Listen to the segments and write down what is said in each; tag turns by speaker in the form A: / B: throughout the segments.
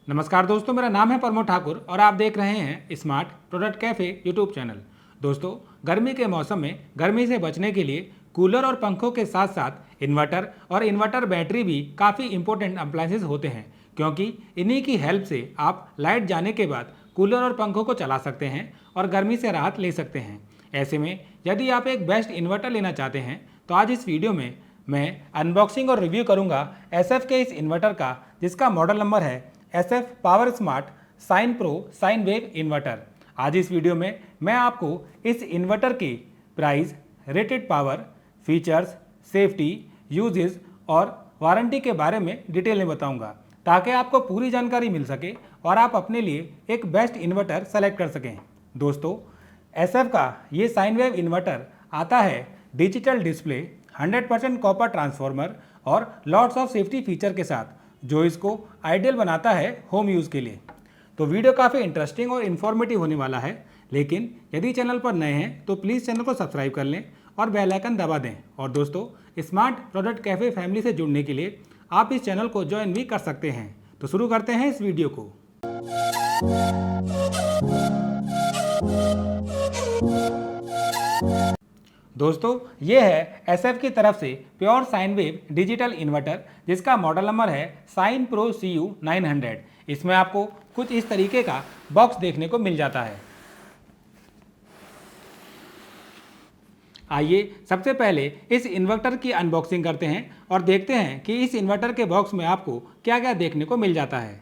A: नमस्कार दोस्तों, मेरा नाम है प्रमोद ठाकुर और आप देख रहे हैं smart product cafe YouTube channel. दोस्तों, गर्मी के मौसम में गर्मी से बचने के लिए कूलर और पंखों के साथ साथ इन्वर्टर और इन्वर्टर बैटरी भी काफ़ी इंपॉर्टेंट अप्लायंसेस होते हैं, क्योंकि इन्हीं की हेल्प से आप लाइट जाने के बाद कूलर और पंखों को चला सकते हैं और गर्मी से राहत ले सकते हैं। ऐसे में यदि आप एक बेस्ट इन्वर्टर लेना चाहते हैं तो आज इस वीडियो में मैं अनबॉक्सिंग और रिव्यू करूंगा एसएफ के इस इन्वर्टर का, जिसका मॉडल नंबर है SF power smart sine pro sine wave inverter. आज इस वीडियो में मैं आपको इस इन्वर्टर की price, rated power, features, safety, usages और वारंटी के बारे में डिटेल में बताऊंगा, ताकि आपको पूरी जानकारी मिल सके और आप अपने लिए एक बेस्ट इन्वर्टर सेलेक्ट कर सकें। दोस्तों, SF का ये साइन वेव इन्वर्टर आता है डिजिटल डिस्प्ले, 100% कॉपर ट्रांसफार्मर और लॉट्स ऑफ सेफ्टी फीचर के साथ, जो इसको आइडियल बनाता है होम यूज़ के लिए। तो वीडियो काफ़ी इंटरेस्टिंग और इन्फॉर्मेटिव होने वाला है, लेकिन यदि चैनल पर नए हैं तो प्लीज़ चैनल को सब्सक्राइब कर लें और बेल आइकन दबा दें। और दोस्तों, स्मार्ट प्रोडक्ट कैफ़े फैमिली से जुड़ने के लिए आप इस चैनल को ज्वाइन भी कर सकते हैं। तो शुरू करते हैं इस वीडियो को। दोस्तों, ये है SF की तरफ से pure sine wave digital inverter, जिसका मॉडल नंबर है साइन प्रो CU 900। इसमें आपको कुछ इस तरीके का बॉक्स देखने को मिल जाता है। आइए सबसे पहले इस इन्वर्टर की अनबॉक्सिंग करते हैं और देखते हैं कि इस इन्वर्टर के बॉक्स में आपको क्या क्या देखने को मिल जाता है।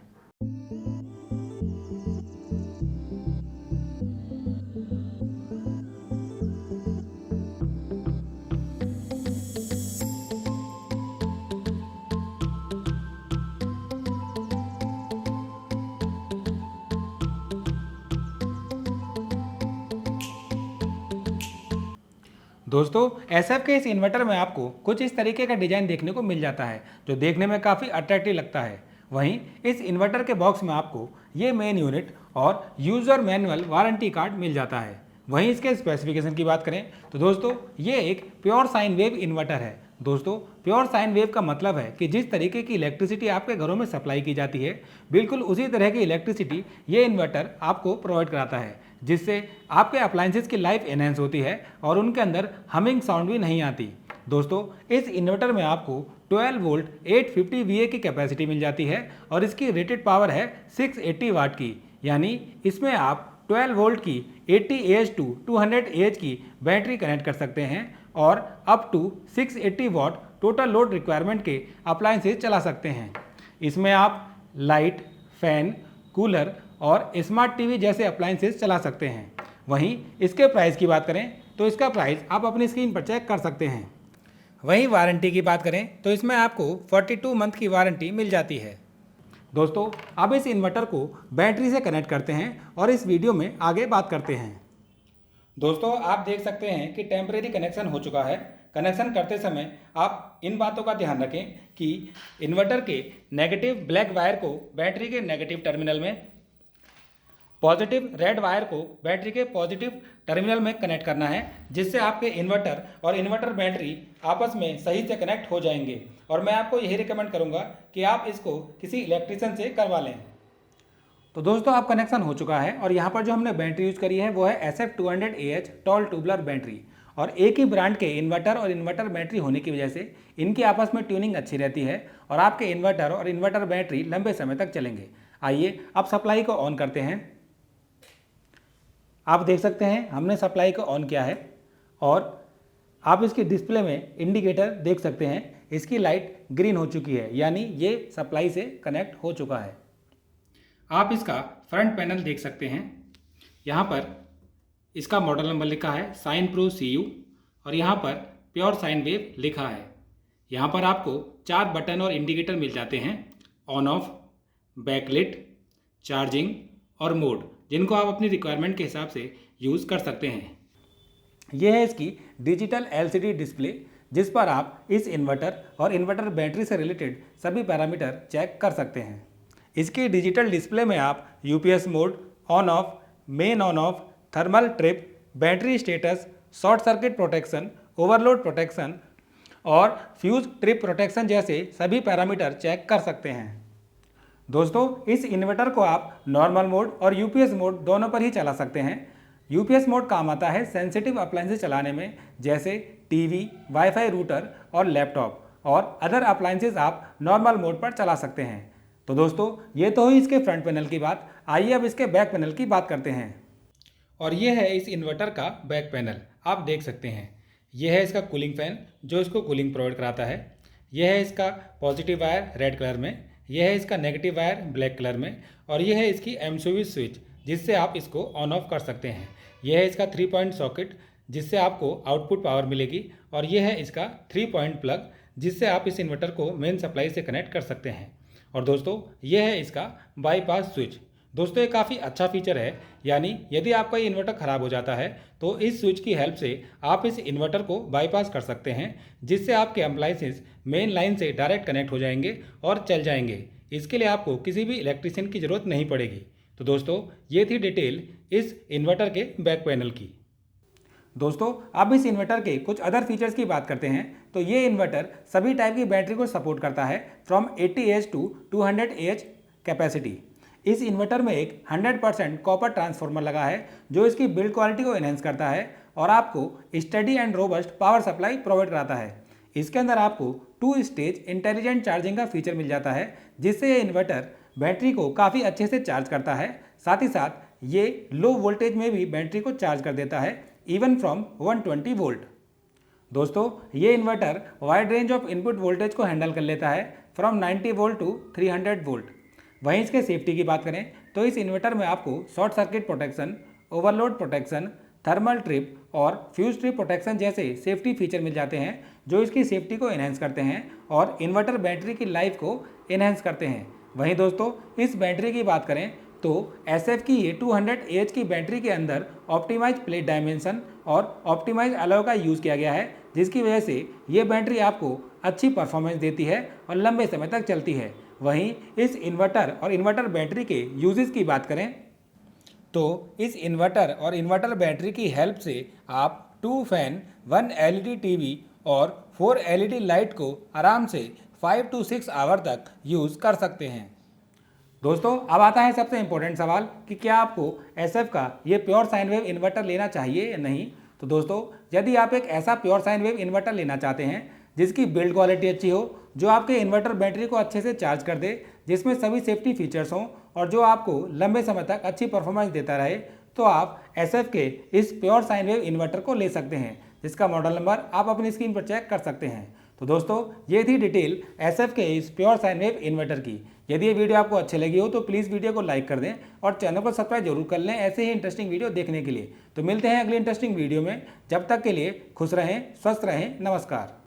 A: दोस्तों, SF के इस इन्वर्टर में आपको कुछ इस तरीके का डिजाइन देखने को मिल जाता है, जो देखने में काफ़ी अट्रैक्टिव लगता है। वहीं इस इन्वर्टर के बॉक्स में आपको ये मेन यूनिट और यूज़र मैनुअल वारंटी कार्ड मिल जाता है। वहीं इसके स्पेसिफिकेशन की बात करें तो दोस्तों, ये एक प्योर साइन वेव इन्वर्टर है। दोस्तों, प्योर साइन वेव का मतलब है कि जिस तरीके की इलेक्ट्रिसिटी आपके घरों में सप्लाई की जाती है, बिल्कुल उसी तरह की इलेक्ट्रिसिटी ये इन्वर्टर आपको प्रोवाइड कराता है, जिससे आपके अप्लायंसेस की लाइफ एनहेंस होती है और उनके अंदर हमिंग साउंड भी नहीं आती। दोस्तों, इस इन्वर्टर में आपको 12 वोल्ट 850 VA की कैपेसिटी मिल जाती है और इसकी रेटेड पावर है 680 वाट की। यानी इसमें आप 12 वोल्ट की 80 AH टू 200 AH की बैटरी कनेक्ट कर सकते हैं और up to 680 watt total load requirement के अप्लायंसेस चला सकते हैं। इसमें आप लाइट, फैन, कूलर और स्मार्ट टीवी जैसे अप्लायंसेस चला सकते हैं। वहीं इसके प्राइस की बात करें तो इसका प्राइस आप अपनी स्क्रीन पर चेक कर सकते हैं। वहीं वारंटी की बात करें तो इसमें आपको 42 मंथ की वारंटी मिल जाती है। दोस्तों, अब इस इन्वर्टर को बैटरी से कनेक्ट करते हैं और इस वीडियो में आगे बात करते हैं। दोस्तों, आप देख सकते हैं कि टेम्परेरी कनेक्शन हो चुका है। कनेक्शन करते समय आप इन बातों का ध्यान रखें कि इन्वर्टर के नेगेटिव ब्लैक वायर को बैटरी के नेगेटिव टर्मिनल में, पॉजिटिव रेड वायर को बैटरी के पॉजिटिव टर्मिनल में कनेक्ट करना है, जिससे आपके इन्वर्टर और इन्वर्टर बैटरी आपस में सही से कनेक्ट हो जाएंगे। और मैं आपको यही रिकमेंड करूंगा कि आप इसको किसी इलेक्ट्रिशियन से करवा लें। तो दोस्तों, अब कनेक्शन हो चुका है और यहाँ पर जो हमने बैटरी यूज करी है वो है SF 200 AH tall tubular battery. और एक ही ब्रांड के इन्वर्टर और इन्वर्टर बैटरी होने की वजह से इनकी आपस में ट्यूनिंग अच्छी रहती है और आपके इन्वर्टर और इन्वर्टर बैटरी लंबे समय तक चलेंगे। आइए अब सप्लाई को ऑन करते हैं। आप देख सकते हैं हमने सप्लाई को ऑन किया है और आप इसकी डिस्प्ले में इंडिकेटर देख सकते हैं। इसकी लाइट ग्रीन हो चुकी है, यानी ये सप्लाई से कनेक्ट हो चुका है। आप इसका फ्रंट पैनल देख सकते हैं। यहाँ पर इसका मॉडल नंबर लिखा है साइन प्रो CU और यहाँ पर प्योर साइन वेव लिखा है। यहाँ पर आपको 4 बटन और इंडिकेटर मिल जाते हैं: ऑन ऑफ, बैकलिट, चार्जिंग और मोड, जिनको आप अपनी रिक्वायरमेंट के हिसाब से यूज़ कर सकते हैं। यह है इसकी डिजिटल LCD डिस्प्ले, जिस पर आप इस इन्वर्टर और इन्वर्टर बैटरी से रिलेटेड सभी पैरामीटर चेक कर सकते हैं। इसकी डिजिटल डिस्प्ले में आप UPS mode, on off, main on off, thermal trip, battery status, short circuit protection, overload protection और फ्यूज ट्रिप प्रोटेक्शन जैसे सभी पैरामीटर चेक कर सकते हैं। दोस्तों इस इन्वर्टर को आप नॉर्मल मोड और यूपीएस मोड दोनों पर ही चला सकते हैं। यूपीएस मोड काम आता है सेंसिटिव अप्लायंसेस चलाने में, जैसे टीवी, वाईफाई रूटर और लैपटॉप, और अदर अप्लायंसेस आप नॉर्मल मोड पर चला सकते हैं। तो दोस्तों ये तो हुई इसके फ्रंट पैनल की बात। आइए अब इसके बैक पैनल की बात करते हैं। और ये है इस इन्वर्टर का बैक पैनल, आप देख सकते हैं। यह है इसका कूलिंग फैन जो इसको कूलिंग प्रोवाइड कराता है। यह है इसका पॉजिटिव वायर रेड कलर में, यह है इसका नेगेटिव वायर ब्लैक कलर में, और यह है इसकी एमसीवी स्विच जिससे आप इसको ऑन ऑफ कर सकते हैं। यह है इसका 3 पॉइंट सॉकेट जिससे आपको आउटपुट पावर मिलेगी, और यह है इसका 3 पॉइंट प्लग जिससे आप इस इन्वर्टर को मेन सप्लाई से कनेक्ट कर सकते हैं। और दोस्तों यह है इसका बाईपास स्विच। दोस्तों ये काफ़ी अच्छा फीचर है, यानी यदि आपका ये इन्वर्टर ख़राब हो जाता है तो इस स्विच की हेल्प से आप इस इन्वर्टर को बाईपास कर सकते हैं, जिससे आपके अप्लायंसेस मेन लाइन से डायरेक्ट कनेक्ट हो जाएंगे और चल जाएंगे। इसके लिए आपको किसी भी इलेक्ट्रीशियन की ज़रूरत नहीं पड़ेगी। तो दोस्तों ये थी डिटेल इस इन्वर्टर के बैक पैनल की। दोस्तों अब इस इन्वर्टर के कुछ अदर फीचर्स की बात करते हैं। तो ये इन्वर्टर सभी टाइप की बैटरी को सपोर्ट करता है, from 80 H two 200 H capacity. इस इन्वर्टर में एक 100% कॉपर ट्रांसफार्मर लगा है जो इसकी बिल्ड क्वालिटी को एनहेंस करता है और आपको study and robust power supply provide कराता है। इसके अंदर आपको 2 स्टेज इंटेलिजेंट चार्जिंग का फीचर मिल जाता है, जिससे ये इन्वर्टर बैटरी को काफ़ी अच्छे से चार्ज करता है। साथ ही साथ ये लो वोल्टेज में भी बैटरी को चार्ज कर देता है, इवन फ्रॉम 120 वोल्ट। दोस्तों ये inverter wide range of input voltage को हैंडल कर लेता है, फ्रॉम 90 वोल्ट टू 300 वोल्ट। वहीं इसके सेफ्टी की बात करें तो इस इन्वर्टर में आपको short circuit protection, overload protection, thermal trip और फ्यूज ट्रिप प्रोटेक्शन जैसे सेफ्टी फीचर मिल जाते हैं, जो इसकी सेफ्टी को एनहेंस करते हैं और इन्वर्टर बैटरी की लाइफ को एनहेंस करते हैं। वहीं दोस्तों इस बैटरी की बात करें तो एसएफ की ये 200 एच की बैटरी के अंदर ऑप्टिमाइज प्लेट डायमेंशन और ऑप्टिमाइज अलॉय का यूज़ किया गया है, जिसकी वजह से ये बैटरी आपको अच्छी परफॉर्मेंस देती है और लंबे समय तक चलती है। वहीं इस इन्वर्टर और इन्वर्टर बैटरी के यूजेस की बात करें तो इस इन्वर्टर और इन्वर्टर बैटरी की हेल्प से आप 2 फैन, 1 एलईडी टीवी और 4 एलईडी लाइट को आराम से 5 to 6 आवर तक यूज़ कर सकते हैं। दोस्तों अब आता है सबसे इम्पोर्टेंट सवाल कि क्या आपको एसएफ का ये प्योर साइन वेव इन्वर्टर लेना चाहिए या नहीं। तो दोस्तों यदि आप एक ऐसा प्योर साइन वेव इन्वर्टर लेना चाहते हैं जिसकी बिल्ड क्वालिटी अच्छी हो, जो आपके इन्वर्टर बैटरी को अच्छे से चार्ज कर दे, जिसमें सभी सेफ्टी फीचर्स हों और जो आपको लंबे समय तक अच्छी परफॉर्मेंस देता रहे, तो आप एसएफ के इस प्योर साइन वेव इन्वर्टर को ले सकते हैं, जिसका मॉडल नंबर आप अपनी स्क्रीन पर चेक कर सकते हैं। तो दोस्तों ये थी डिटेल एसएफ के इस प्योर साइन वेव इन्वर्टर की। यदि ये वीडियो आपको अच्छी लगी हो तो प्लीज़ वीडियो को लाइक कर दें और चैनल को सब्सक्राइब जरूर कर लें ऐसे ही इंटरेस्टिंग वीडियो देखने के लिए। तो मिलते हैं अगली इंटरेस्टिंग वीडियो में, जब तक के लिए खुश रहें, स्वस्थ रहें, नमस्कार।